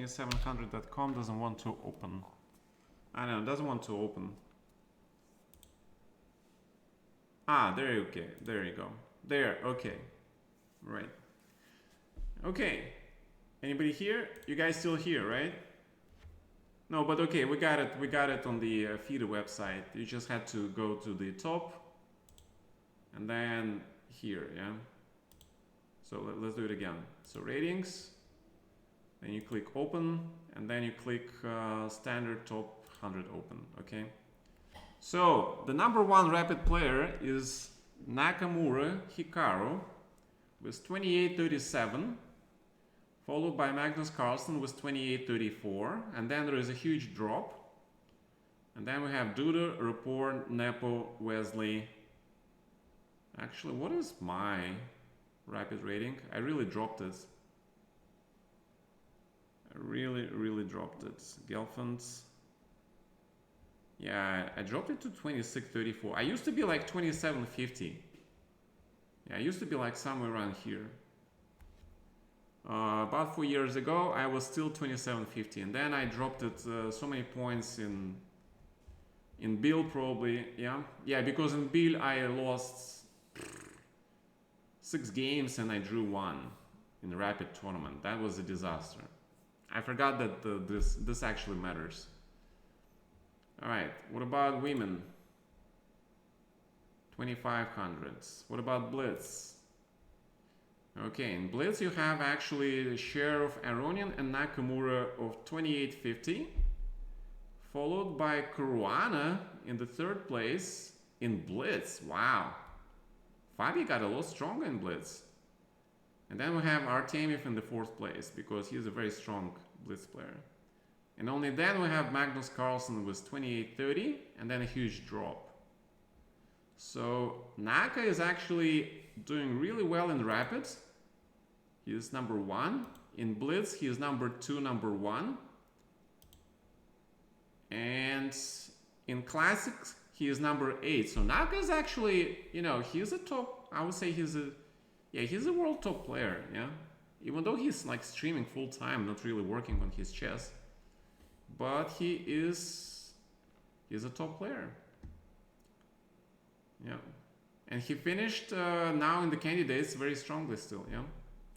2700.com doesn't want to open. I know, doesn't want to open. Ah, there, okay, there you go. There, okay. Right. Okay. Anybody here? You guys still here, right? No, but okay, we got it on the FIDE website. You just had to go to the top and then here, yeah? So let's do it again. So ratings, then you click open, and then you click standard top 100 open, okay? So the #1 rapid player is Nakamura Hikaru with 28.37, followed by Magnus Carlsen with 28.34, and then there is a huge drop. And then we have Duda, Rapport, Nepo, Wesley. Actually, what is my rapid rating? I really dropped it. I really dropped it. Gelfand. Yeah, I dropped it to 26.34. I used to be like 27.50. Yeah, I used to be like somewhere around here. About 4 years ago, I was still 27.50, and then I dropped it so many points in Bill probably. Yeah, because in Bill I lost 6 games and I drew 1 in the rapid tournament. That was a disaster. I forgot that this actually matters. All right, what about women? 2500s. What about Blitz? Okay, in Blitz you have actually the share of Aronian and Nakamura of 28.50, followed by Caruana in the 3rd place in Blitz. Wow. Fabi got a lot stronger in Blitz. And then we have Artemiev in the 4th place because he's a very strong Blitz player. And only then we have Magnus Carlsen with 28.30 and then a huge drop. So Naka is actually doing really well in Rapids. He is #1. In Blitz, he is #2, #1. And in Classics, he is #8. So Naka is actually, you know, he's a top, I would say he's a world top player, yeah? Even though he's like streaming full time, not really working on his chess. But he's a top player. Yeah. And he finished now in the candidates very strongly still, yeah?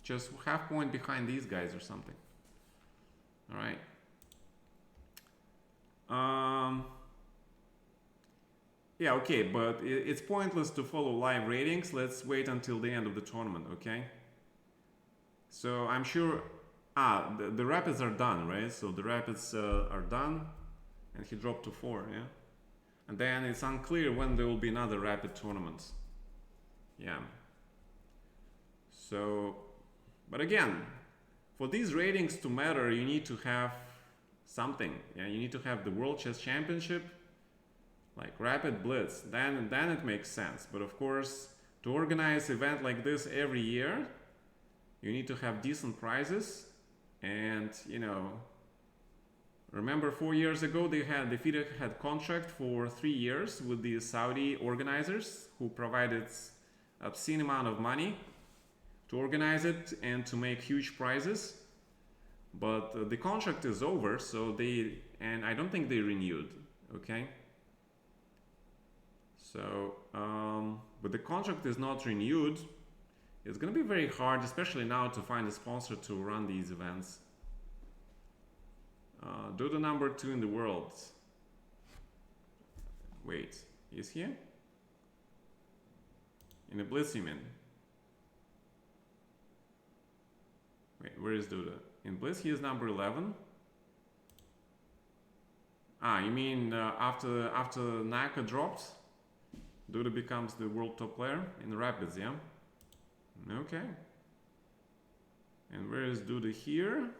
Just half point behind these guys or something. All right. Yeah, okay, but it's pointless to follow live ratings. Let's wait until the end of the tournament, okay? So I'm sure, the rapids are done, right? So the rapids are done, and he dropped to 4, yeah? And then it's unclear when there will be another rapid tournament. Yeah. So, but again, for these ratings to matter, you need to have something. Yeah, you need to have the World Chess Championship, like Rapid Blitz. Then it makes sense. But of course, to organize an event like this every year, you need to have decent prizes. And you know, remember 4 years ago the FIDE had contract for 3 years with the Saudi organizers who provided obscene amount of money to organize it and to make huge prizes. But the contract is over, so and I don't think they renewed, okay? So, but the contract is not renewed. It's gonna be very hard, especially now, to find a sponsor to run these events. Do the #2 in the world. Wait, is he? In the Blitz, you mean? Wait, where is Duda? In Blitz, he is #11. You mean after Naka dropped, Duda becomes the world top player in the Rapids, yeah? Okay. And where is Duda here?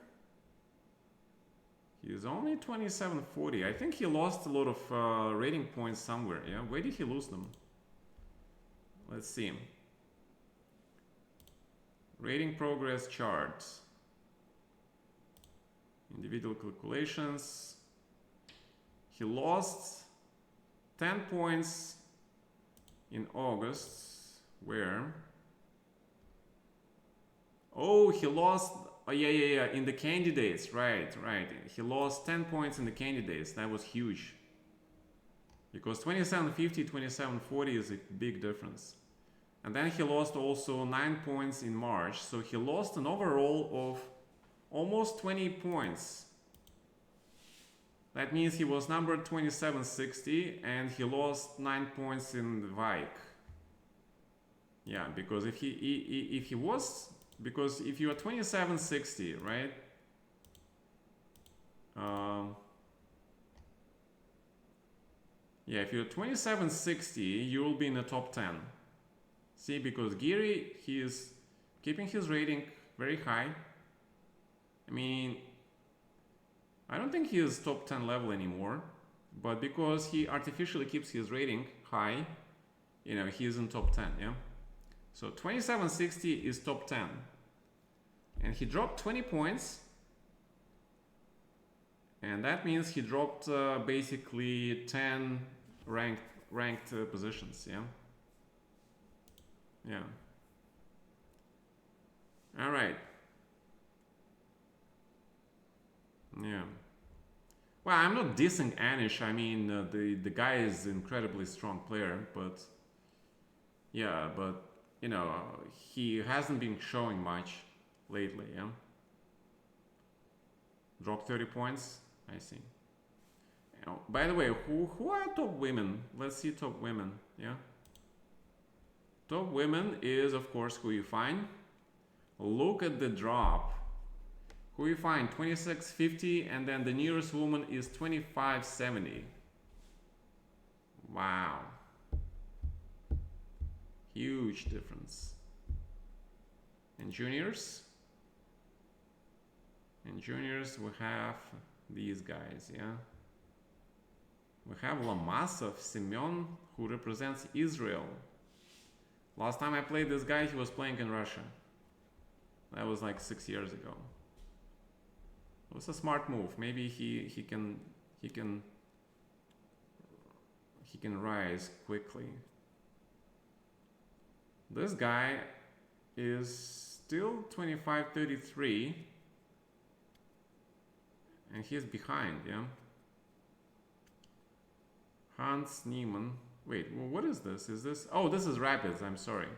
He is only 27.40. I think he lost a lot of rating points somewhere, yeah? Where did he lose them? Let's see. Rating progress chart. Individual calculations. He lost 10 points in August. Where? Oh, he lost Oh, yeah. In the candidates, right. He lost 10 points in the candidates. That was huge. Because 2750, 2740 is a big difference. And then he lost also 9 points in March. So he lost an overall of almost 20 points. That means he was numbered 2760 and he lost 9 points in the Vike. Yeah, because if he was, because if you are 2760, right? Yeah, if you're 2760, you will be in the top 10. See, because Geary, he is keeping his rating very high. I mean, I don't think he is top 10 level anymore, but because he artificially keeps his rating high, you know, he is in top 10, yeah? So 2760 is top 10. And he dropped 20 points. And that means he dropped basically 10 ranked positions, yeah? Yeah. All right. Yeah. Well, I'm not dissing Anish. I mean, the guy is an incredibly strong player, but yeah, but you know, he hasn't been showing much lately. Yeah. Dropped 30 points. I see. Oh, by the way, who are top women? Let's see top women. Yeah. Top women is of course who you find. Look at the drop. Who you find 2650 and then the nearest woman is 2570. Wow. Huge difference. And juniors? In juniors we have these guys, yeah? We have Lamasov Semyon, who represents Israel. Last time I played this guy, he was playing in Russia. That was like 6 years ago. It was a smart move. Maybe he can rise quickly. This guy is still 25-33 and he's behind, yeah. Hans Niemann. Wait, well, what is this? Is this? Oh, this is Rapids. I'm sorry.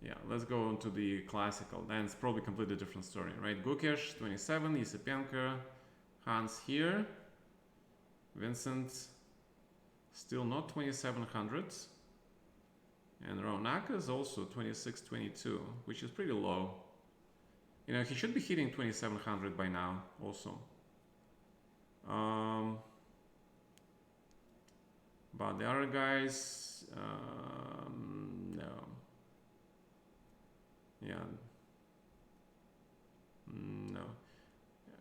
Yeah, let's go on to the classical. Then it's probably a completely different story, right? Gukesh, 27, Yesipenko, Hans here, Vincent, still not 2700, and Raunaka is also 2622, which is pretty low. You know, he should be hitting 2700 by now, also. But the other guys, no. Yeah. No.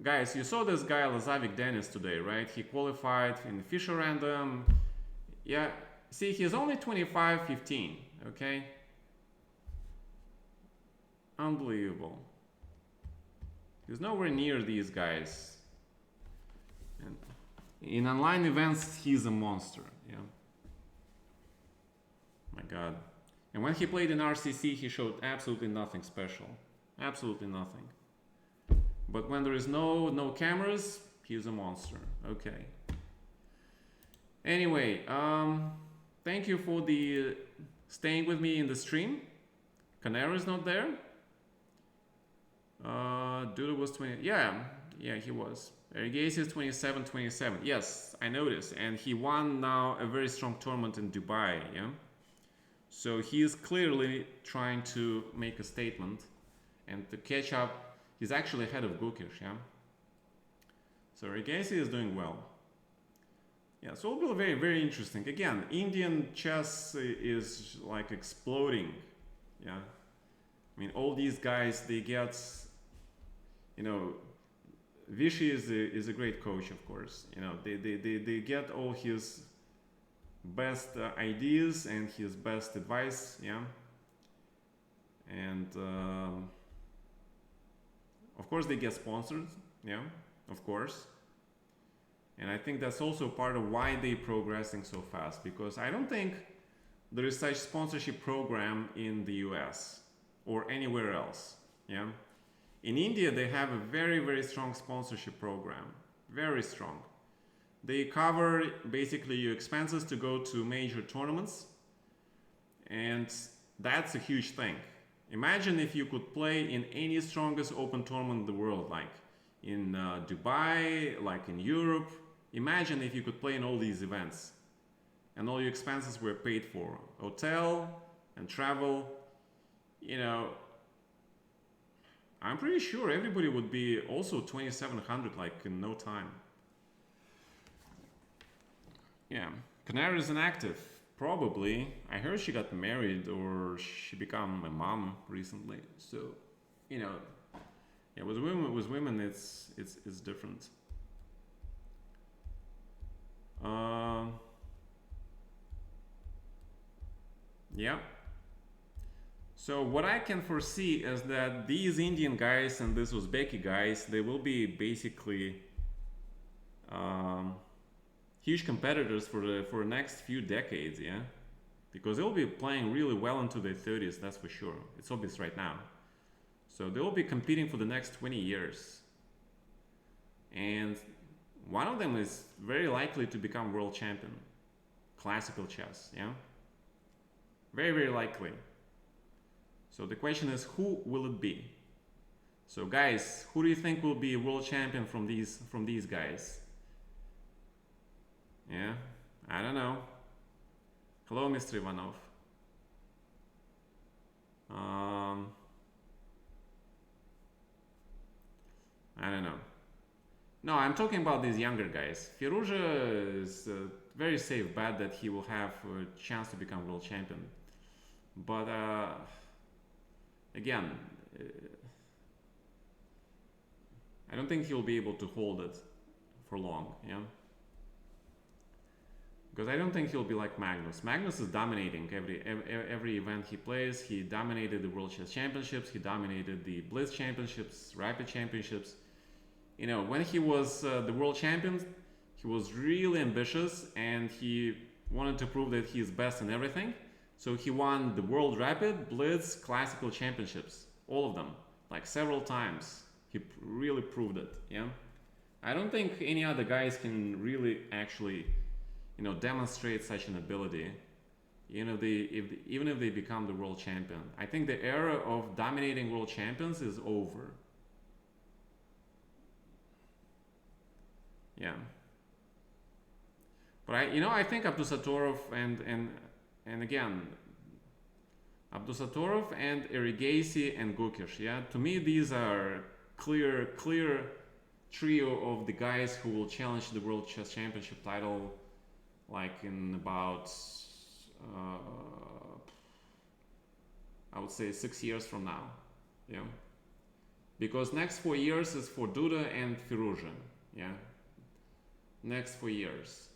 Guys, you saw this guy Lazavik Dennis today, right? He qualified in the Fisher Random. Yeah. See, he's only 25-15, okay? Unbelievable. He's nowhere near these guys. And in online events, he's a monster, yeah. My God. And when he played in RCC, he showed absolutely nothing special. Absolutely nothing. But when there is no cameras, he's a monster. Okay. Anyway, thank you for the staying with me in the stream. Canero is not there. Duda was 20. Yeah, he was. Ergasi is 27-27. Yes, I noticed. And he won now a very strong tournament in Dubai, yeah? So he is clearly trying to make a statement and to catch up. He's actually ahead of Gukish, yeah? So Ergasi is doing well. Yeah, so it'll be very, very interesting. Again, Indian chess is like exploding, yeah? I mean, all these guys, they get, you know, Vishy is a great coach, of course. You know, they get all his best ideas and his best advice, yeah. And of course they get sponsored, yeah, of course. And I think that's also part of why they're progressing so fast, because I don't think there is such sponsorship program in the US or anywhere else, yeah. In India, they have a very, very strong sponsorship program. Very strong. They cover basically your expenses to go to major tournaments. And that's a huge thing. Imagine if you could play in any strongest open tournament in the world, like in Dubai, like in Europe. Imagine if you could play in all these events and all your expenses were paid for. Hotel and travel, you know, I'm pretty sure everybody would be also 2700 like in no time. Yeah, Canary is inactive. Probably. I heard she got married or she became a mom recently. So, you know, yeah, with women it's different. Yeah. So what I can foresee is that these Indian guys and these Uzbeki guys, they will be basically huge competitors for the next few decades, yeah, because they'll be playing really well into their 30s, that's for sure. It's obvious right now. So they'll be competing for the next 20 years, and one of them is very likely to become world champion, classical chess, yeah, very, very likely. So the question is, who will it be? So guys, who do you think will be a world champion from these guys? Yeah, I don't know. Hello, Mr. Ivanov. I don't know. No, I'm talking about these younger guys. Firouzja is a very safe bet that he will have a chance to become world champion. But again, I don't think he'll be able to hold it for long, yeah? Because I don't think he'll be like Magnus. Magnus is dominating every event he plays. He dominated the World Chess Championships. He dominated the Blitz Championships, Rapid Championships. You know, when he was the world champion, he was really ambitious and he wanted to prove that he's best in everything. So he won the World Rapid, Blitz, Classical Championships, all of them, like several times. He really proved it, yeah? I don't think any other guys can really actually, you know, demonstrate such an ability, even if they become the world champion. I think the era of dominating world champions is over. Yeah. But I think Abdusattorov and again, Abdusattorov and Erigasi and Gukish, yeah? To me, these are clear trio of the guys who will challenge the World Chess Championship title like in about I would say 6 years from now, yeah, because next 4 years is for Duda and Firouzja, yeah, next 4 years,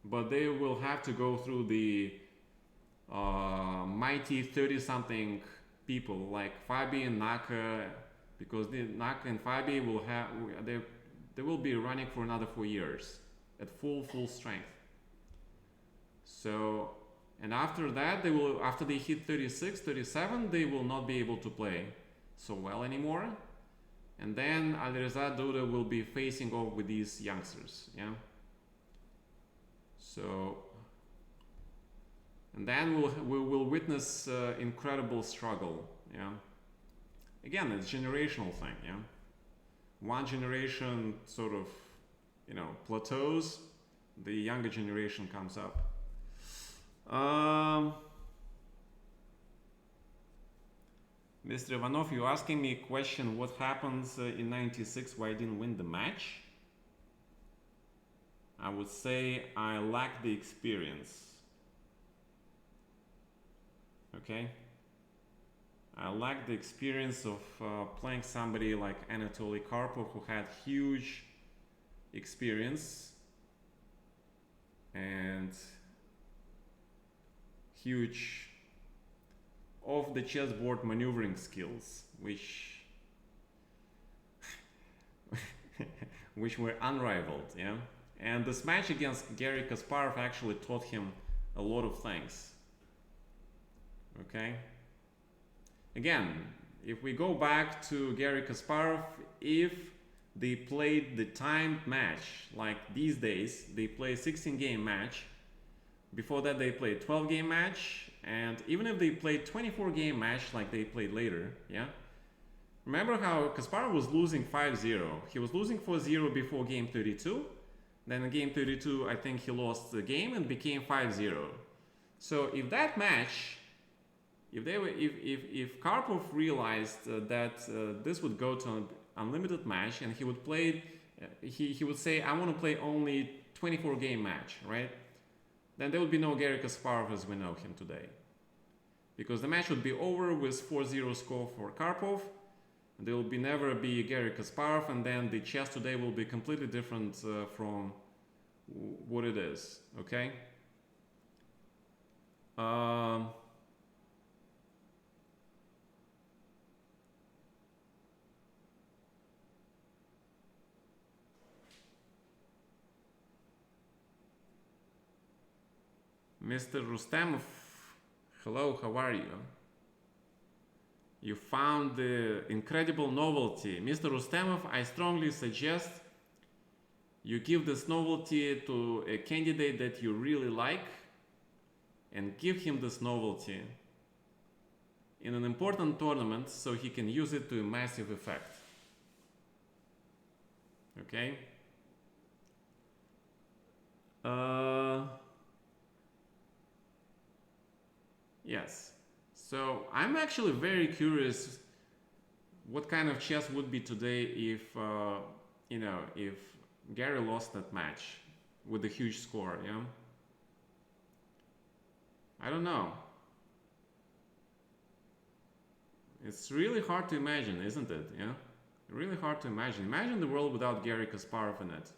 but they will have to go through the mighty 30-something people like Fabi and Naka, because the Naka and Fabi will have they will be running for another 4 years at full strength. So, and after that, after they hit 36, 37, they will not be able to play so well anymore. And then Alireza Duda will be facing off with these youngsters, yeah? So, and then we will witness incredible struggle, yeah? Again, it's a generational thing, yeah? One generation sort of, plateaus, the younger generation comes up. Mr. Ivanov, you're asking me a question, what happens in 96, why I didn't win the match? I would say I lack the experience. Okay? I lack the experience of playing somebody like Anatoly Karpov, who had huge experience and huge off the chessboard maneuvering skills, which were unrivaled, yeah. And this match against Garry Kasparov actually taught him a lot of things. Okay. Again, if we go back to Garry Kasparov, if they played the timed match, like these days, they play 16-game match. Before that, they played 12-game match, and even if they played 24-game match, like they played later, yeah. Remember how Kasparov was losing 5-0. He was losing 4-0 before game 32. Then in game 32, I think he lost the game and became 5-0. So if that match, if Karpov realized that this would go to an unlimited match, and he would play, he would say, I want to play only 24-game match, right? Then there would be no Garry Kasparov as we know him today, because the match would be over with 4-0 score for Karpov. There will be never be Garry Kasparov, and then the chess today will be completely different from what it is. Okay. Mr. Rustamov, hello, how are you? You found the incredible novelty. Mr. Rustamov, I strongly suggest you give this novelty to a candidate that you really like and give him this novelty in an important tournament so he can use it to a massive effect. Okay? Yes. So I'm actually very curious what kind of chess would be today if, you know, if Garry lost that match with a huge score, yeah? I don't know. It's really hard to imagine, isn't it? Yeah? Really hard to imagine. Imagine the world without Garry Kasparov in it.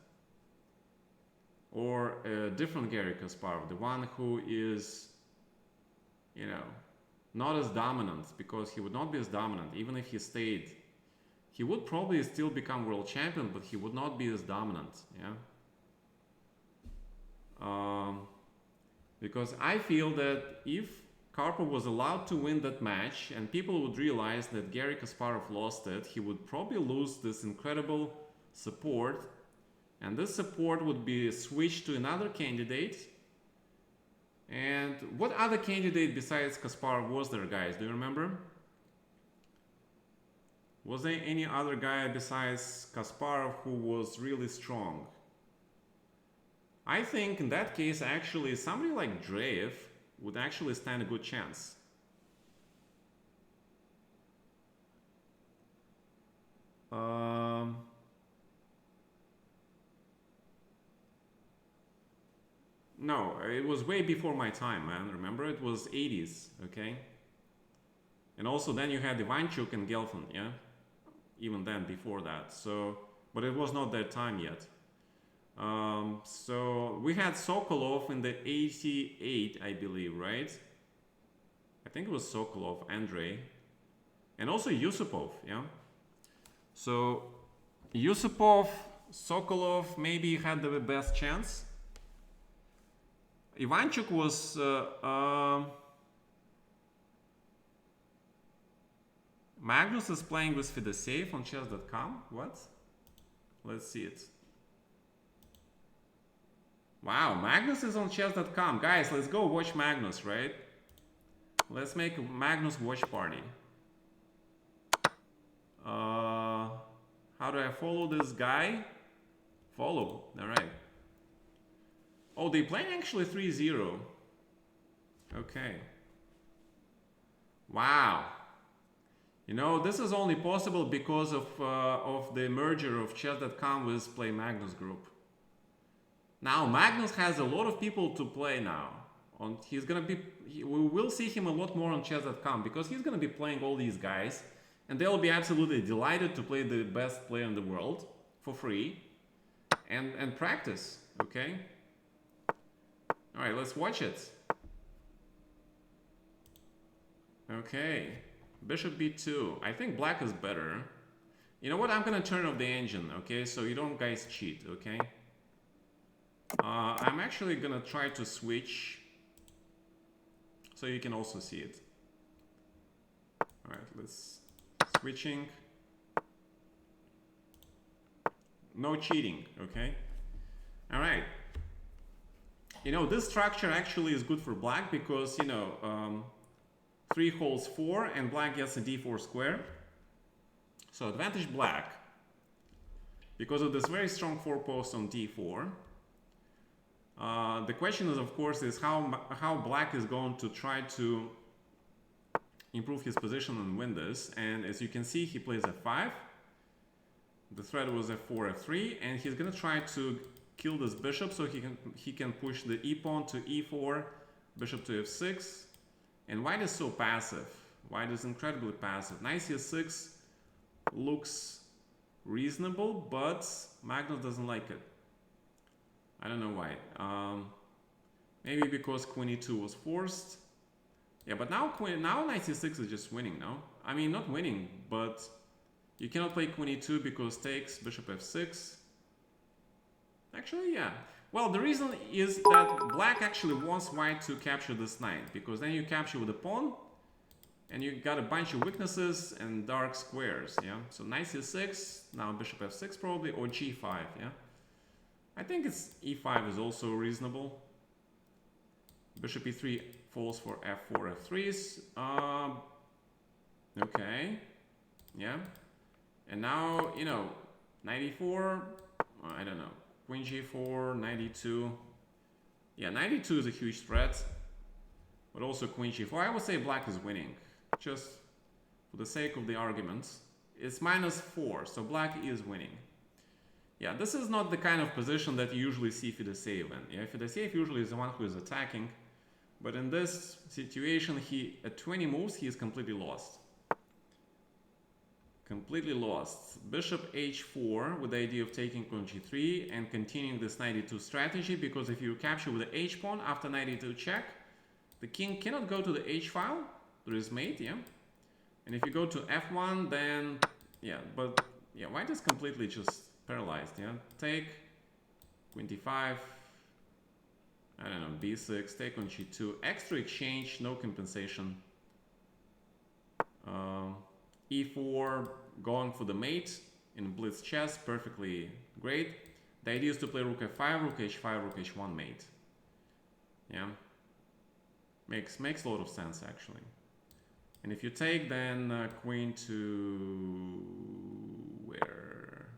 Or a different Garry Kasparov, the one who is, you know, not as dominant, because he would not be as dominant even if he stayed. He would probably still become world champion, but he would not be as dominant, yeah? Because I feel that if Karpov was allowed to win that match and people would realize that Garry Kasparov lost it, he would probably lose this incredible support, and this support would be switched to another candidate. And what other candidate besides Kasparov was there, guys? Do you remember? Was there any other guy besides Kasparov who was really strong? I think in that case, actually, somebody like Dreyev would actually stand a good chance. No, it was way before my time, man. Remember, it was 80s, okay? And also then you had Ivanchuk and Gelfand, yeah? Even then, before that. So, but it was not that time yet. So we had Sokolov in the 88, I believe, right? I think it was Sokolov, Andrei, and also Yusupov, yeah? So Yusupov, Sokolov maybe had the best chance. Ivanchuk was Magnus is playing with Fedoseev on chess.com. What? Let's see it. Wow, Magnus is on chess.com. Guys, let's go watch Magnus, right? Let's make a Magnus watch party. How do I follow this guy? Follow, all right. Oh, they playing actually 3-0. Okay. Wow. You know, this is only possible because of the merger of chess.com with Play Magnus Group. Now Magnus has a lot of people to play now. He's gonna be. We will see him a lot more on chess.com because he's gonna be playing all these guys, and they'll be absolutely delighted to play the best player in the world for free, and practice. Okay. All right, let's watch it. Okay, Bishop b2. I think black is better. You know what? I'm gonna turn off the engine. Okay, so you don't guys cheat. Okay. I'm actually gonna try to switch so you can also see it. All right, let's switching. No cheating, okay? All right. You know, this structure actually is good for black because, you know, 3 holds 4 and black gets a d4 square. So advantage black because of this very strong 4 post on d4. The question is, of course, is how black is going to try to improve his position and win this. And as you can see, he plays f5. The threat was f4, f3, and he's going to try to kill this bishop so he can push the e pawn to e4, bishop to f6. And white is so passive. White is incredibly passive. Knight c6 looks reasonable, but Magnus doesn't like it. I don't know why. Maybe because queen e2 was forced. Yeah, but now knight c6 is just winning, no? I mean, not winning, but you cannot play queen e2 because takes bishop f6. Actually, yeah. Well, the reason is that black actually wants white to capture this knight, because then you capture with a pawn, and you got a bunch of weaknesses and dark squares, yeah? So knight c6, now bishop f6 probably, or g5, yeah? I think it's e5 is also reasonable. Bishop e3 falls for f4, f3s. Okay, yeah. And now, you know, knight e4, I don't know. Queen g4, knight e2. Yeah, knight e2 is a huge threat. But also queen g4. I would say black is winning. Just for the sake of the arguments. It's -4, so black is winning. Yeah, this is not the kind of position that you usually see Fedosseev in. Yeah, Fedosseev usually is the one who is attacking. But in this situation, at 20 moves, he is completely lost. Completely lost. Bishop h4 with the idea of taking on g3 and continuing this knight e2 strategy, because if you capture with the h pawn after knight e2 check, the king cannot go to the h file to his mate, yeah. And if you go to f1, then yeah, but yeah, white is completely just paralyzed, yeah. Take queen d5. I don't know, b6, take on g2, extra exchange, no compensation. E4, going for the mate in blitz chess, perfectly great. The idea is to play rook f5, rook h5, rook h1 mate. Yeah, makes a lot of sense actually. And if you take, then queen to where?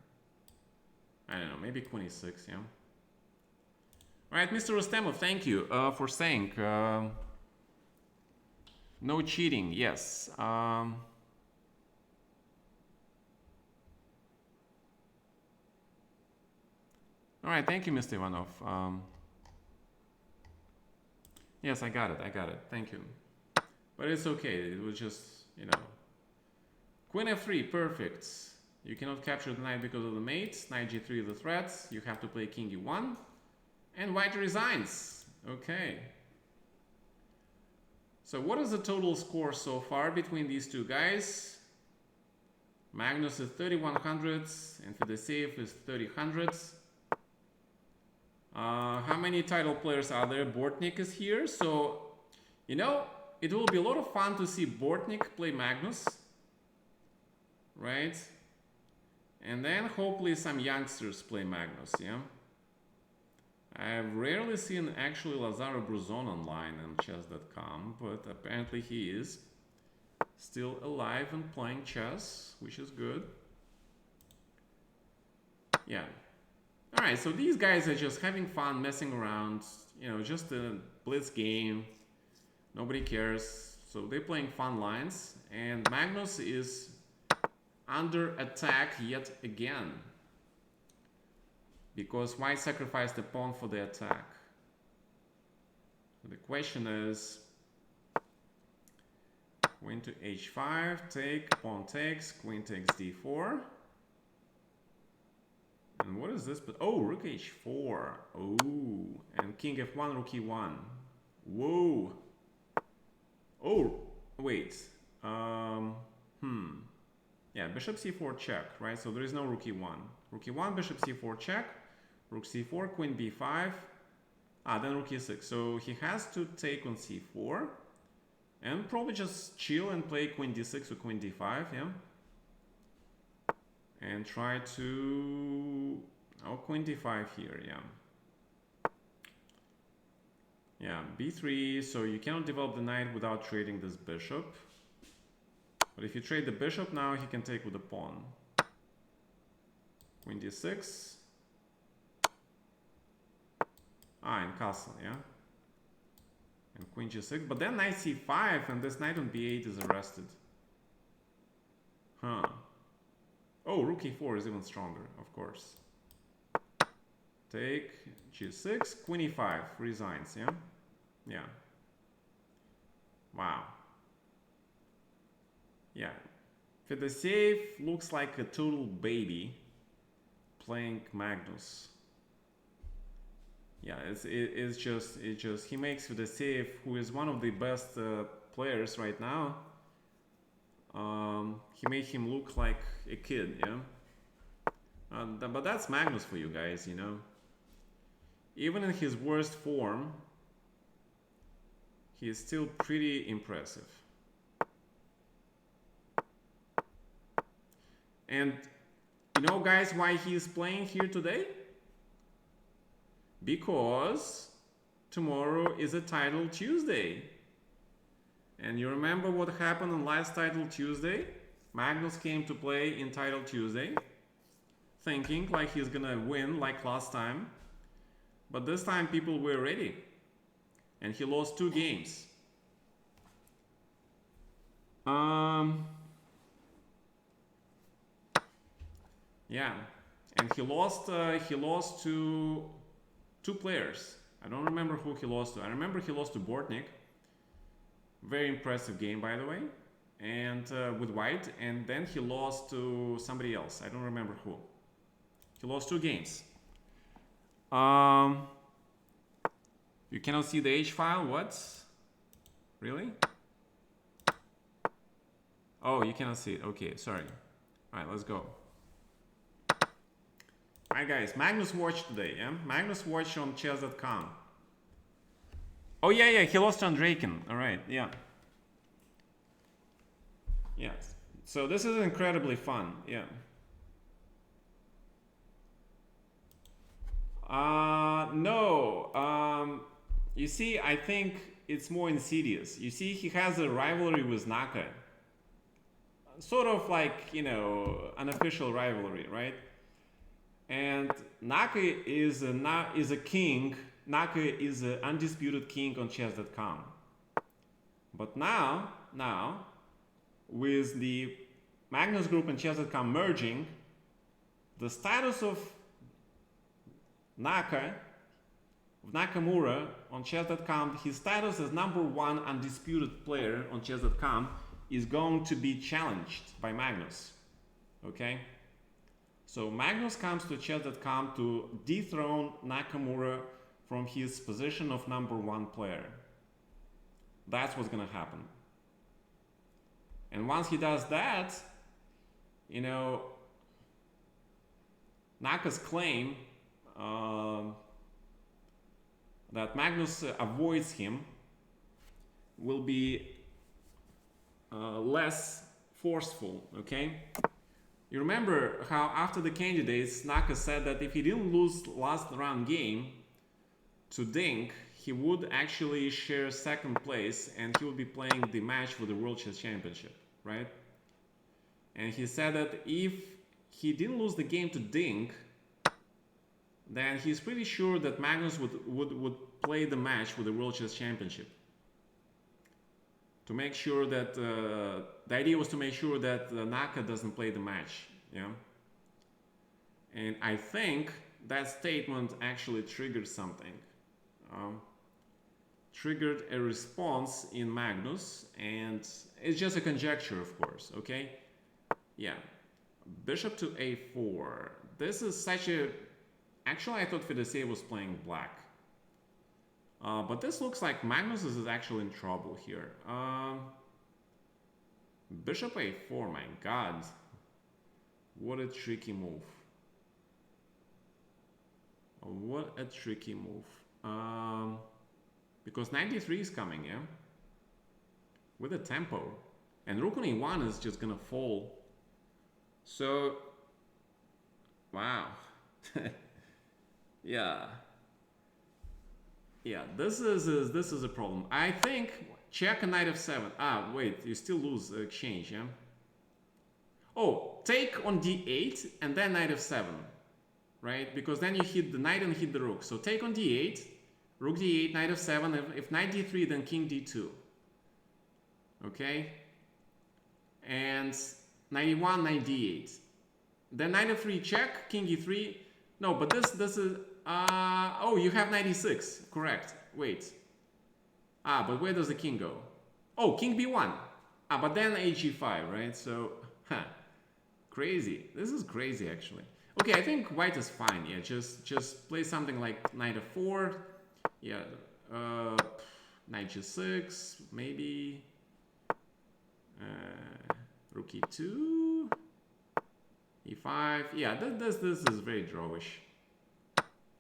I don't know, maybe queen e6, yeah. All right, Mr. Rustemov, thank you for saying no cheating. Yes. All right, thank you, Mr. Ivanov. Yes, I got it. Thank you. But it's okay. It was just, you know, queen f3, perfect. You cannot capture the knight because of the mate. Knight g3 is the threat. You have to play king e1. And white resigns. Okay. So what is the total score so far between these two guys? Magnus is 3100s and Fedosseev is 3000s. How many title players are there? Bortnik is here. So, you know, it will be a lot of fun to see Bortnik play Magnus. Right? And then hopefully some youngsters play Magnus, yeah? I've rarely seen actually Lazaro Bruzon online on chess.com, but apparently he is still alive and playing chess, which is good. Yeah. All right, so these guys are just having fun, messing around, you know, just a blitz game. Nobody cares. So they're playing fun lines, and Magnus is under attack yet again, because white sacrificed the pawn for the attack. So the question is, queen to h5, take, pawn takes, queen takes d4. And what is this? But oh, rook h4. Oh, and king f1, rook e1. Whoa. Oh, wait. Yeah, bishop c4 check, right? So there is no rook e1. Rook e1, bishop c4 check. Rook c4, queen b5. Then rook e6. So he has to take on c4. And probably just chill and play queen d6 or queen d5, yeah? and try to queen d5 here. Yeah, b3, so you cannot develop the knight without trading this bishop. But if you trade the bishop now, he can take with the pawn. Queen d6. And castle, yeah. And queen g6, but then knight c5, and this knight on b8 is arrested. Huh. Oh, rook e4 is even stronger, of course. Take g6, queen e5, resigns, yeah? Yeah. Wow. Yeah. Fedoseev looks like a total baby playing Magnus. Yeah, it's just he makes Fedoseev, who is one of the best players right now. He made him look like a kid, yeah. But that's Magnus for you guys, you know. Even in his worst form, he is still pretty impressive. And you know, guys, why he is playing here today? Because tomorrow is a title Tuesday. And you remember what happened on last title Tuesday? Magnus came to play in title Tuesday, thinking like he's gonna win like last time. But this time people were ready. And he lost 2 games. Yeah, and he lost to 2 players. I don't remember who he lost to. I remember he lost to Bortnik. Very impressive game, by the way. And with white. And then he lost to somebody else. I don't remember who. He lost 2 games. You cannot see the H file? What? Really? Oh, you cannot see it. Okay, sorry. Alright, let's go. Alright guys, Magnus watched today, yeah? Magnus watched on chess.com. Oh yeah, he lost to Andreikin. Alright, yeah. Yes. So this is incredibly fun, yeah. No. You see, I think it's more insidious. You see, he has a rivalry with Naka. Sort of like, you know, unofficial rivalry, right? And Naka is a king. Naka is an undisputed king on chess.com. But now, with the Magnus Group and chess.com merging, the status of Nakamura on chess.com, his status as #1 undisputed player on chess.com is going to be challenged by Magnus. Okay? So Magnus comes to chess.com to dethrone Nakamura from his position of #1 player. That's what's gonna happen. And once he does that, you know, Naka's claim that Magnus avoids him will be less forceful, okay? You remember how after the candidates, Naka said that if he didn't lose last round game to Dink, he would actually share second place and he would be playing the match for the World Chess Championship, right? And he said that if he didn't lose the game to Dink, then he's pretty sure that Magnus would play the match for the World Chess Championship. To make sure that, the idea was to make sure that Naka doesn't play the match, yeah? And I think that statement actually triggered something. Triggered a response in Magnus, and it's just a conjecture, of course, okay? Yeah, bishop to a4. This is such a... Actually, I thought Fedoseev was playing black. But this looks like Magnus is actually in trouble here. Bishop a4, my god. What a tricky move. What a tricky move. Because 93 is coming, yeah? With a tempo. And rook on e1 is just gonna fall. So Wow. Yeah. Yeah, this is a problem. I think check knight f7. Ah, wait, you still lose exchange, yeah? Oh, take on d8 and then knight f7, right? Because then you hit the knight and hit the rook. So take on d8, rook d8, knight f7. If knight d3, then king d2. Okay? And knight e1, knight d8. Then knight f3 check, king e3. No, but this is oh, you have knight e6. Correct. Wait. Ah, but where does the king go? Oh, king b1. Ah, but then hg5, right? So, huh. Crazy. This is crazy, actually. Okay, I think white is fine. Yeah, just play something like knight f4. Yeah, knight g6, maybe. Rook e2, e5. Yeah, this is very drawish.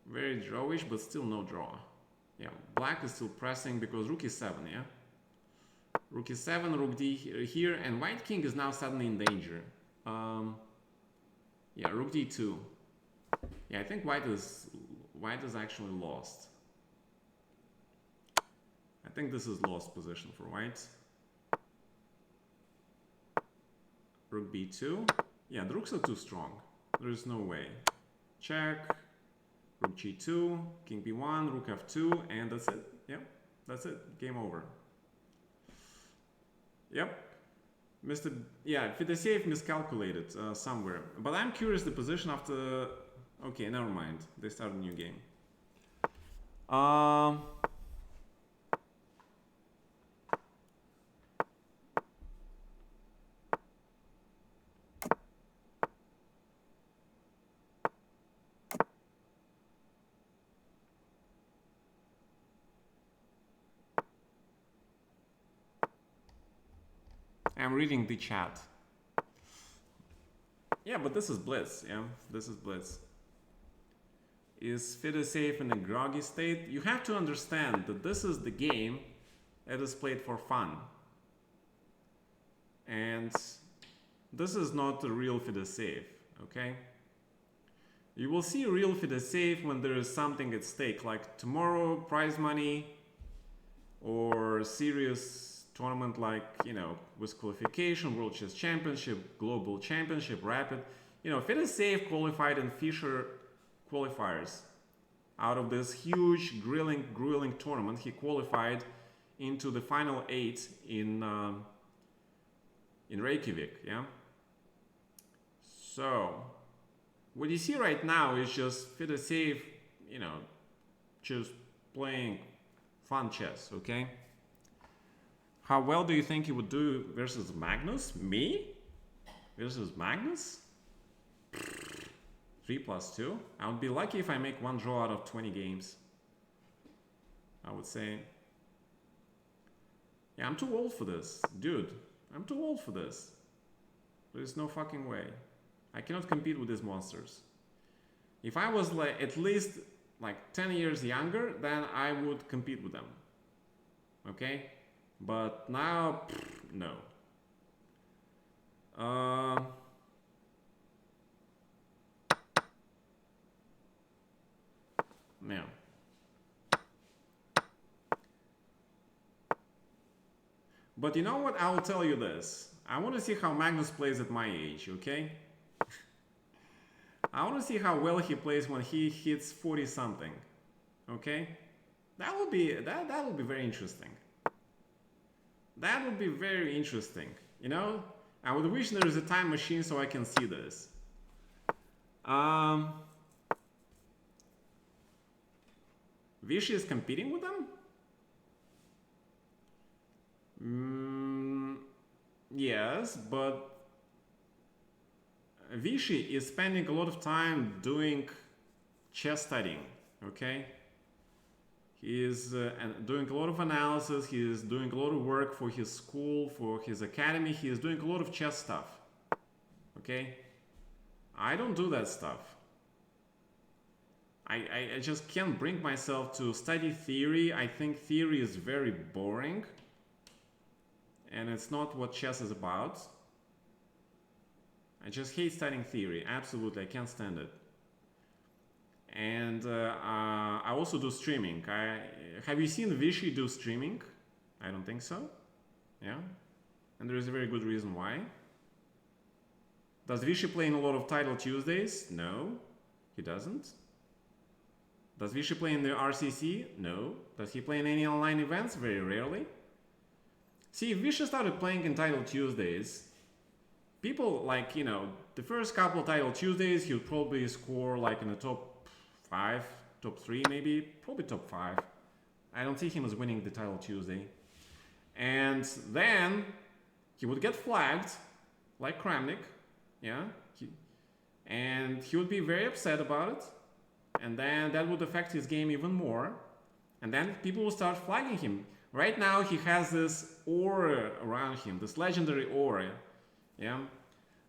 Very drawish, but still no draw. Yeah, black is still pressing because rook e7, yeah? Rook e7, rook d here, and white king is now suddenly in danger. Yeah, rook d2. Yeah, I think white is actually lost. I think this is lost position for white. Rook b2. Yeah, the rooks are too strong. There is no way. Check. Rook g2, king b1, rook f2, and that's it. Yep, that's it. Game over. Yep. Yeah, Fedosеев miscalculated somewhere. But I'm curious the position after... Okay, never mind. They start a new game. I'm reading the chat. Yeah, but this is Blitz, yeah? This is Blitz. Is Fedosеев in a groggy state? You have to understand that this is the game that is played for fun. And this is not the real Fedosеев, okay? You will see real Fedosеев when there is something at stake, like tomorrow, prize money, or serious tournament like, you know, with qualification, World Chess Championship, Global Championship, Rapid. You know, Fedosеев qualified in Fischer qualifiers. Out of this huge grueling tournament, he qualified into the final 8 in Reykjavik, yeah? So, what you see right now is just Fedosеев, you know, just playing fun chess, okay? How well do you think he would do versus Magnus? Me? Versus Magnus? 3+2? I would be lucky if I make one draw out of 20 games. I would say. Yeah, I'm too old for this. Dude, I'm too old for this. There's no fucking way. I cannot compete with these monsters. If I was like at least like 10 years younger, then I would compete with them. Okay? But now, no. No. But you know what? I will tell you this. I want to see how Magnus plays at my age, okay? I want to see how well he plays when he hits 40 something. Okay? That will be very interesting. That would be very interesting, you know? I would wish there is a time machine so I can see this. Vichy is competing with them? Yes, but Vichy is spending a lot of time doing chess studying, okay? He is doing a lot of analysis, he is doing a lot of work for his school, for his academy, he is doing a lot of chess stuff, okay? I don't do that stuff. I just can't bring myself to study theory. I think theory is very boring, and it's not what chess is about. I just hate studying theory, absolutely, I can't stand it. And I also do streaming. Have you seen Vishy do streaming? I don't think so. Yeah, and there is a very good reason why. Does Vishy play in a lot of Title Tuesdays? No, he doesn't. Does Vishy play in the RCC? No. Does he play in any online events? Very rarely. See, if Vishy started playing in Title Tuesdays, people like, you know, the first couple of Title Tuesdays, he'll probably score like in the top 5, top 3 maybe, probably top 5. I don't see him as winning the Title Tuesday. And then he would get flagged like Kramnik, yeah, and he would be very upset about it, and then that would affect his game even more, and then people will start flagging him. Right now he has this aura around him, this legendary aura, yeah,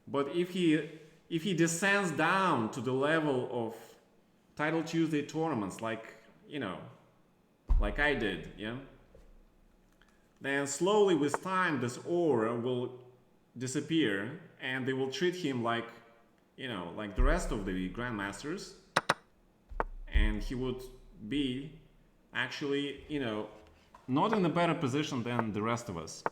but if he descends down to the level of Title Tuesday tournaments, like, you know, like I did, yeah, then slowly with time this aura will disappear and they will treat him like, you know, like the rest of the grandmasters, and he would be actually, you know, not in a better position than the rest of us.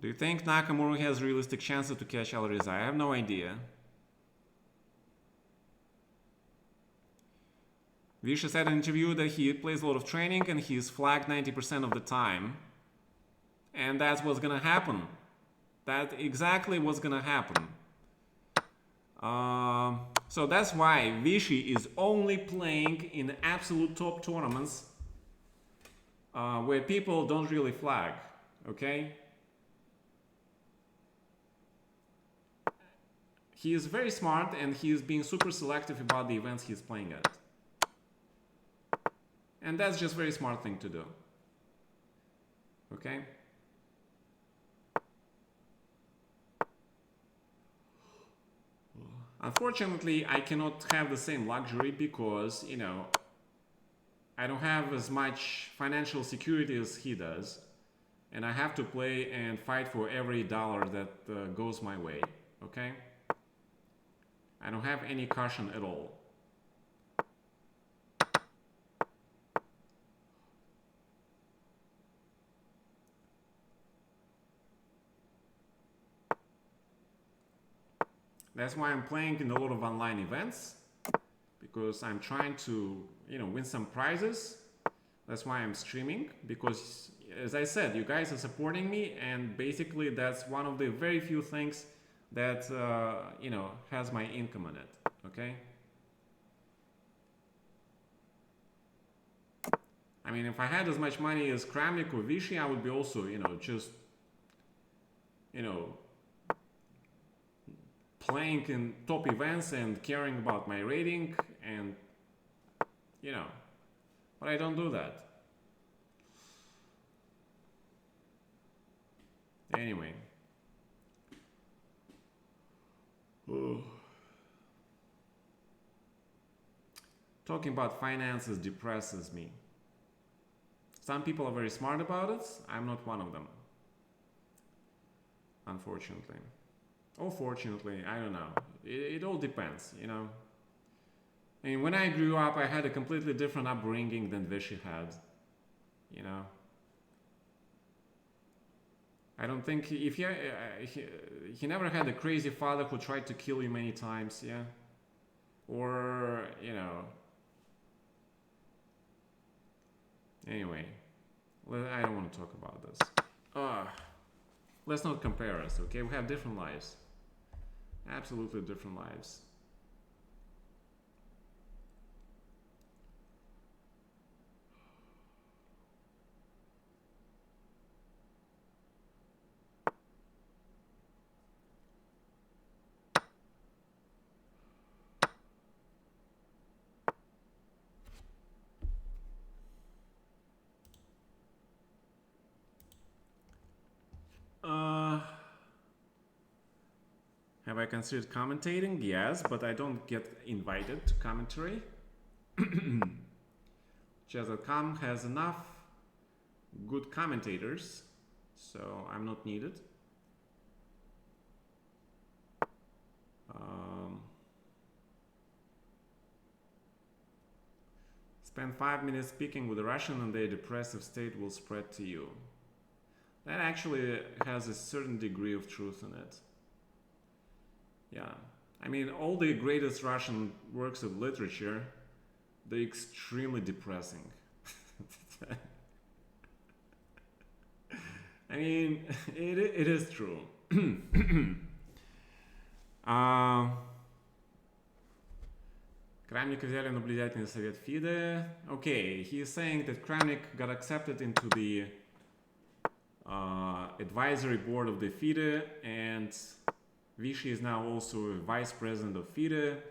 Do you think Nakamura has realistic chances to catch Alireza? I have no idea. Visha said in an interview that he plays a lot of training and he is flagged 90% of the time. And that's what's gonna happen. That exactly what's gonna happen. So that's why Vichy is only playing in absolute top tournaments where people don't really flag, okay? He is very smart and he is being super selective about the events he's playing at. And that's just a very smart thing to do, okay? Unfortunately, I cannot have the same luxury because, you know, I don't have as much financial security as he does. And I have to play and fight for every dollar that goes my way, okay? I don't have any caution at all. That's why I'm playing in a lot of online events, because I'm trying to, you know, win some prizes. That's why I'm streaming, because as I said, you guys are supporting me, and basically that's one of the very few things that, you know, has my income in it, okay? I mean, if I had as much money as Kramnik or Vichy, I would be also, you know, just, you know, playing in top events and caring about my rating and, you know, but I don't do that. Anyway. Oh. Talking about finances depresses me. Some people are very smart about it. I'm not one of them. Unfortunately. Or fortunately, I don't know. It all depends, you know. I mean, when I grew up, I had a completely different upbringing than Vichy had, you know. I don't think if he never had a crazy father who tried to kill you many times, yeah, or, you know. Anyway, I don't want to talk about this. Let's not compare us, okay? We have different lives, absolutely different lives. Have I considered commentating? Yes, but I don't get invited to commentary. Chess.com has enough good commentators, so I'm not needed. Spend 5 minutes speaking with a Russian and their depressive state will spread to you. That actually has a certain degree of truth in it. Yeah. I mean, all the greatest Russian works of literature, they're extremely depressing. I mean, it is true. Kramnik взяли наблюдательный совет FIDE. Okay, he is saying that Kramnik got accepted into the advisory board of the FIDE, and Vichy is now also a vice president of FIDE.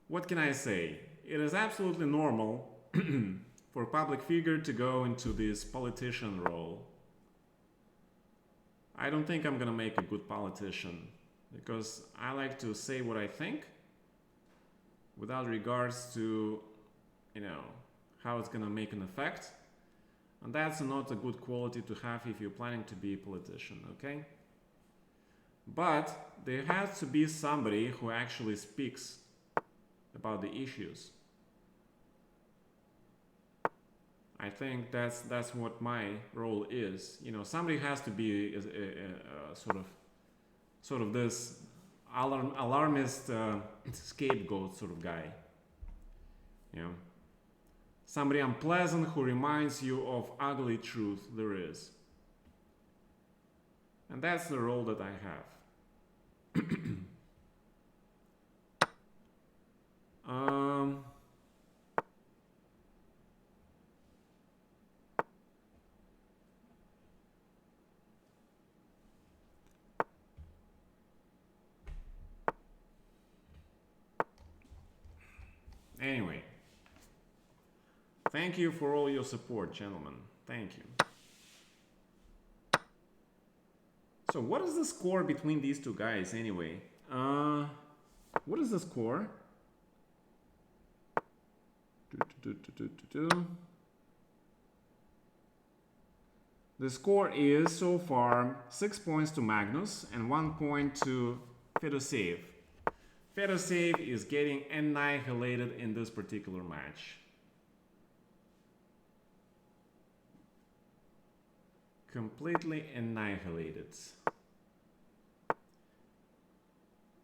What can I say? It is absolutely normal for a public figure to go into this politician role. I don't think I'm gonna make a good politician, because I like to say what I think without regards to, you know, how it's gonna make an effect. And that's not a good quality to have if you're planning to be a politician, okay? But there has to be somebody who actually speaks about the issues. I think that's what my role is. You know, somebody has to be a sort of this alarmist scapegoat sort of guy. You know, somebody unpleasant who reminds you of ugly truth there is. And that's the role that I have. Anyway, thank you for all your support, gentlemen. Thank you. So what is the score between these two guys anyway? What is the score? The score is so far 6 points to Magnus and 1 point to Fedoseev. Fedoseev is getting annihilated in this particular match. Completely annihilated.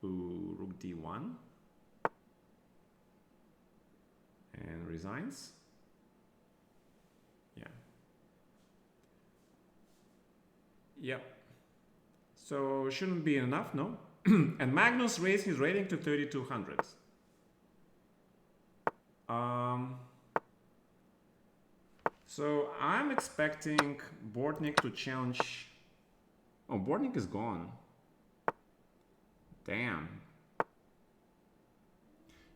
Ooh, Rook D1. And resigns. Yeah. Yep. So shouldn't be enough, no? And Magnus raised his rating to 3200. So I'm expecting Bortnik to challenge. Oh, Bortnik is gone. Damn.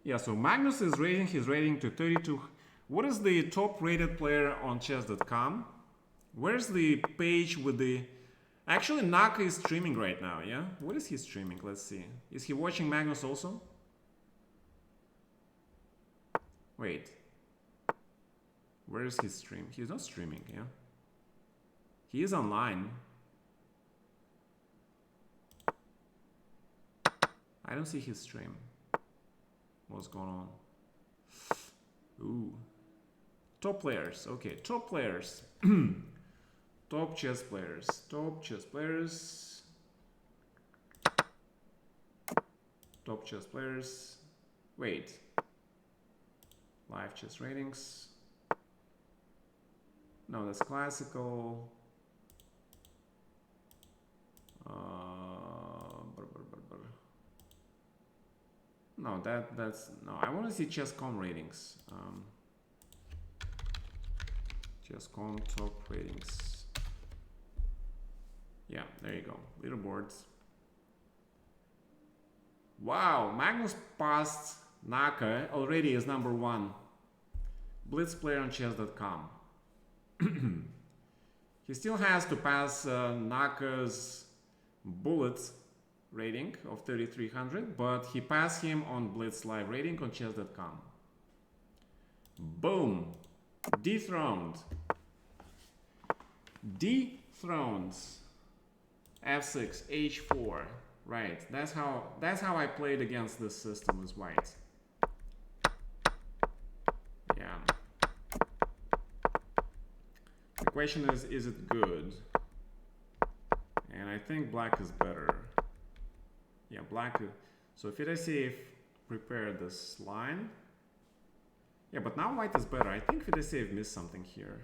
Yeah, so Magnus is raising his rating to 32. What is the top rated player on chess.com? Where's the page with the... Actually, Naka is streaming right now, yeah? What is he streaming? Let's see. Is he watching Magnus also? Wait. Where is his stream? He's not streaming, yeah? He is online. I don't see his stream. What's going on? Ooh. Top players. Okay, top players. Top chess players. Top chess players. Top chess players. Wait. Live chess ratings. No, that's classical. No, that's no. I want to see chess.com ratings. Chess.com top ratings. Yeah, there you go. Leaderboards. Wow, Magnus passed Naka already as #1 blitz player on chess.com. He still has to pass Naka's bullet rating of 3300, but he passed him on blitz live rating on chess.com. Boom, dethroned. Dethroned. F6, H4. Right, that's how I played against this system as white. question is it good? And I think black is better. Yeah, black. So if I say if prepare this line. Yeah, but now white is better. I think Fideshev missed something here.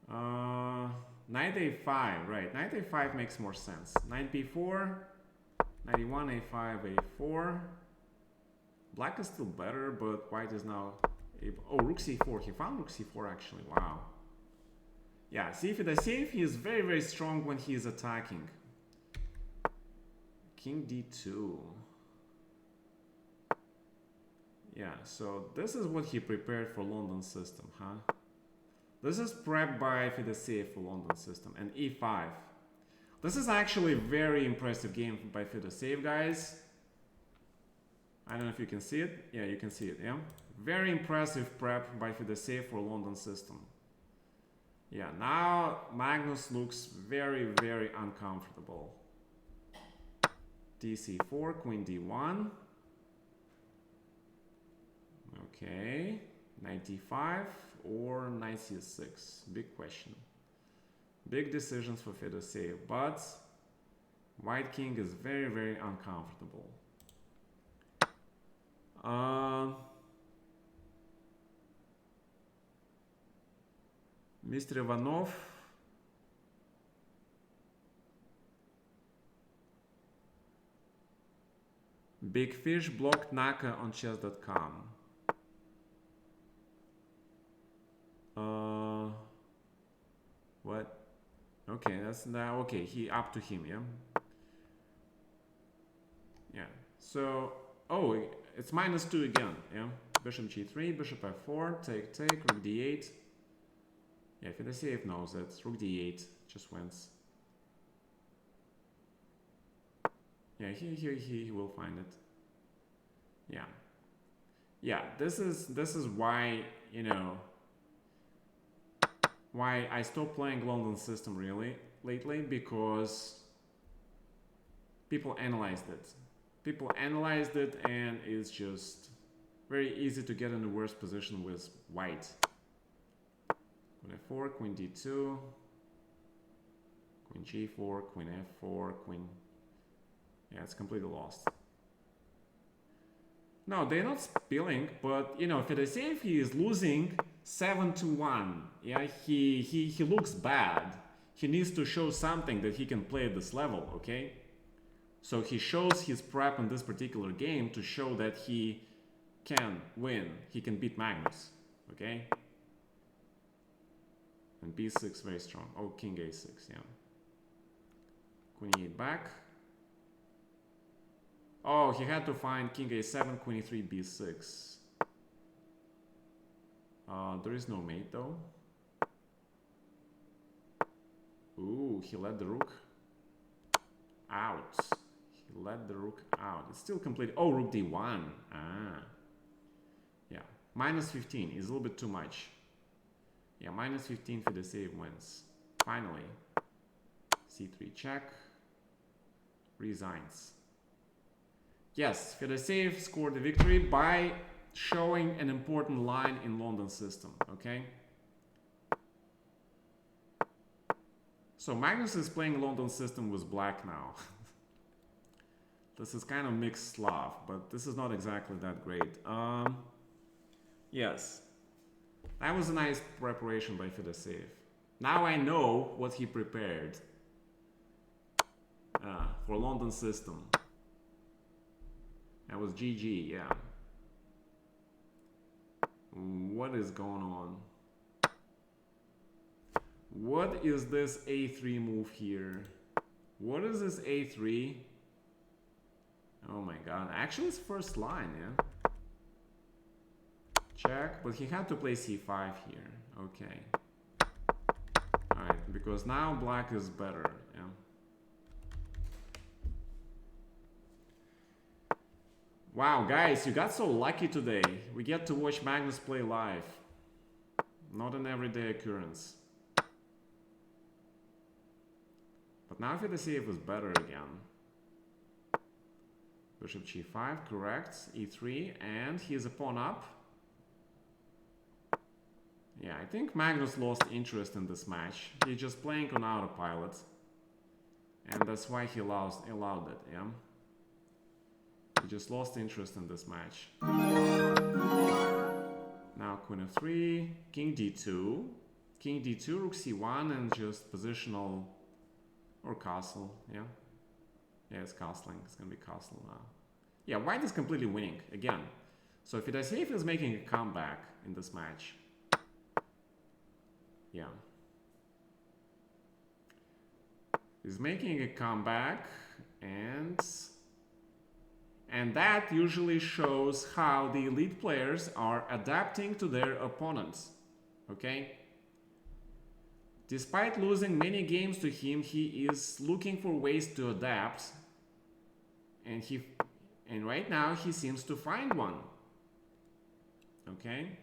Knight a5, right. Knight a5 makes more sense. Knight b4, knight e1, a5, a4. Black is still better, but white is now able... Oh, rook c4. He found rook c4 actually. Wow. Yeah, see, Fideshev, he is very, very strong when he is attacking. King d2. Yeah, so this is what he prepared for London system, huh? This is prepped by Fideshev for London system. And e5. This is actually a very impressive game by Fideshev, guys. I don't know if you can see it. Yeah, you can see it, yeah? Very impressive prep by Fideshev for London system. Yeah, now Magnus looks very, very uncomfortable. dc4, queen d1. Okay, knight d5 or knight c6. Big question. Big decisions for Fedosseev, but white king is very, very uncomfortable. Mr. Ivanov. Big Fish blocked Naka on chess.com. What? Okay, that's now okay. He up to him, yeah. Yeah. So, oh, it's -2 again, yeah. Bishop g3, bishop f4, take, rook d8. Yeah, Fedosseev knows that. Rook d8 just wins. Yeah, he will find it. Yeah. Yeah, this is why, you know, why I stopped playing London system really lately, because people analyzed it. People analyzed it and it's just very easy to get in the worst position with white. Queen f4, queen d2, queen g4, queen f4, queen... Yeah, it's completely lost. No, they're not spilling, but, you know, Fedosseev, he is losing 7-1. Yeah, he looks bad. He needs to show something that he can play at this level, okay? So he shows his prep in this particular game to show that he can win. He can beat Magnus, okay? And b6 very strong. Oh, king a6, yeah. Queen e8 back. Oh, he had to find king a7, queen e3, b6. There is no mate though. Ooh, he let the rook out. He let the rook out. It's still complete. Oh, rook d1. Ah. Yeah. -15 is a little bit too much. Yeah, -15 Fedosseev wins. Finally. c3 check. Resigns. Yes, Fedosseev scored the victory by showing an important line in London system, okay? So Magnus is playing London system with black now. This is kind of mixed Slav, but this is not exactly that great. Yes, that was a nice preparation by Fedosseev. Now I know what he prepared for London system. That was GG, yeah. What is going on? What is this a3 move here? What is this a3? Oh my god. Actually, it's first line, yeah? Check, but he had to play c5 here. Okay. Alright, because now black is better, yeah? Wow, guys, you got so lucky today. We get to watch Magnus play live. Not an everyday occurrence. But now Fedosseev is better again. Bishop g5, correct. e3, and he is a pawn up. Yeah, I think Magnus lost interest in this match. He's just playing on autopilot. And that's why he allowed it, yeah? He just lost interest in this match. Now Queen f3, King d2. King d2, Rook c1, and just positional or castle, yeah? Yeah, it's castling. It's gonna be castle now. Yeah, white is completely winning, again. So Fedosеев is making a comeback in this match. Yeah. He's making a comeback, and that usually shows how the elite players are adapting to their opponents, okay? Despite losing many games to him, he is looking for ways to adapt, and right now he seems to find one, okay?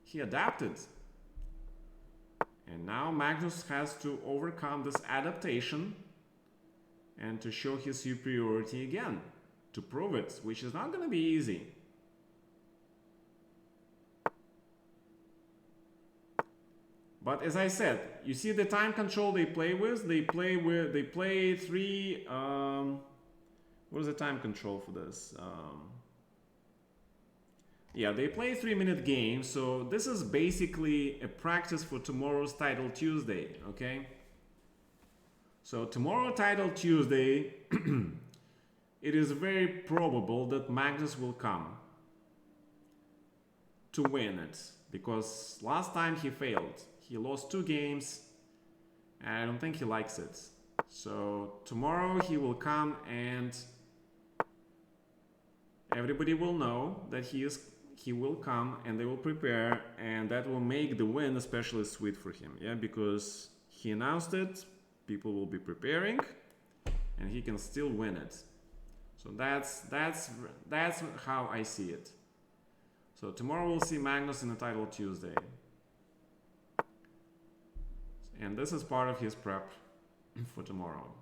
He adapted. And now Magnus has to overcome this adaptation and to show his superiority again, to prove it, which is not going to be easy. But as I said, you see the time control they play with? They play three, what is the time control for this? Yeah, they play 3-minute games, so this is basically a practice for tomorrow's Title Tuesday, okay? So tomorrow, Title Tuesday, it is very probable that Magnus will come to win it, because last time he failed. He lost 2 games, and I don't think he likes it. So tomorrow he will come, and everybody will know that he will come, and they will prepare, and that will make the win especially sweet for him, yeah, because he announced it, people will be preparing, and he can still win it. So that's how I see it. So tomorrow we'll see Magnus in the Title Tuesday, and this is part of his prep for tomorrow.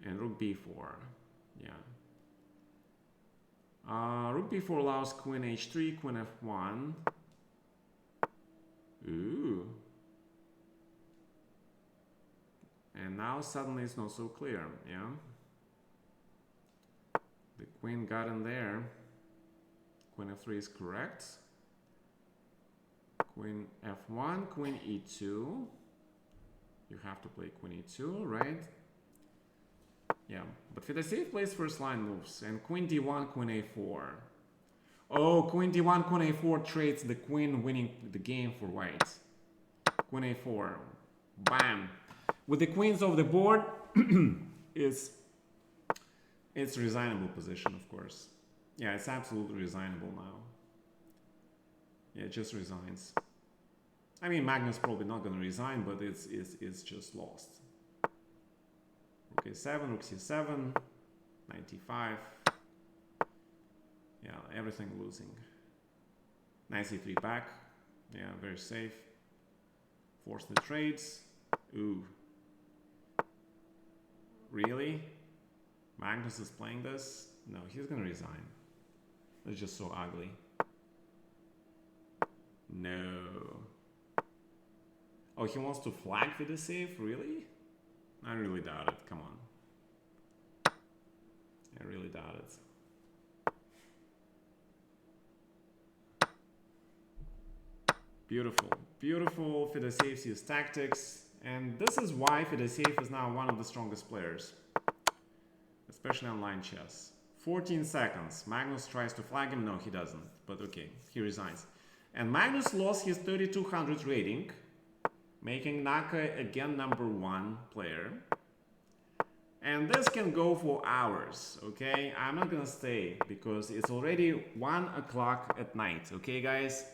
And Rook b4, yeah. Rook b4 allows Queen h3, Queen f1. Ooh. And now suddenly it's not so clear, yeah? The queen got in there. Queen f3 is correct. Queen f1, Queen e2. You have to play Queen e2, right? Yeah, but Fedosеев plays first line moves, and Queen d1, Queen a4. Oh, Queen d1, Queen a4 trades the queen winning the game for white. Queen a4. Bam! With the queens off the board, it's resignable position, of course. Yeah, it's absolutely resignable now. Yeah, it just resigns. I mean, Magnus probably not going to resign, but it's just lost. Rook a7, Rook c7, 95. Yeah, everything losing. Knight c3 back. Yeah, very safe. Force the trades. Ooh. Really? Magnus is playing this? No, he's gonna resign. It's just so ugly. No. Oh, he wants to flag Fedosеев? Really? I really doubt it. Come on. I really doubt it. Beautiful. Beautiful. Fedosеев sees tactics. And this is why Fedosеев is now one of the strongest players, especially online chess. 14 seconds. Magnus tries to flag him. No, he doesn't. But okay, he resigns. And Magnus lost his 3200 rating, making Naka again #1 player. And this can go for hours, okay? I'm not gonna stay because it's already 1 o'clock at night, okay, guys?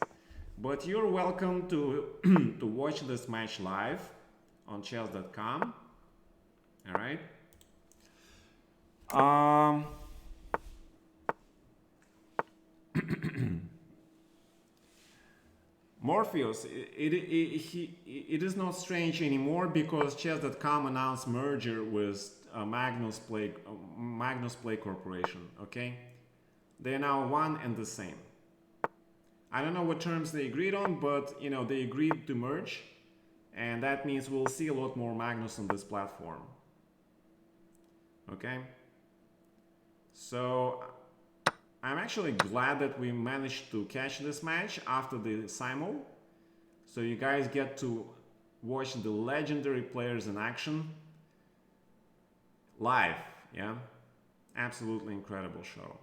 But you're welcome to to watch this match live on chess.com. All right. Morpheus, it is not strange anymore because chess.com announced merger with Magnus Play Corporation. Okay, they are now one and the same. I don't know what terms they agreed on, but you know, they agreed to merge, and that means we'll see a lot more Magnus on this platform. Okay, so I'm actually glad that we managed to catch this match after the Simul, so you guys get to watch the legendary players in action live. Yeah, absolutely incredible show.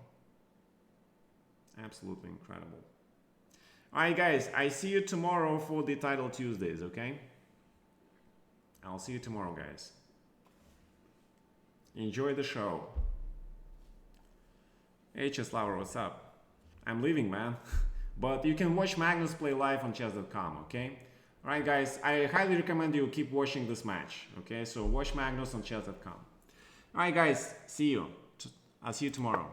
Absolutely incredible. Alright guys, I see you tomorrow for the Title Tuesdays, okay? I'll see you tomorrow, guys. Enjoy the show. Hey Cheslaver, what's up? I'm leaving, man. But you can watch Magnus play live on chess.com, okay? Alright guys, I highly recommend you keep watching this match, okay? So watch Magnus on chess.com. Alright guys, see you. I'll see you tomorrow.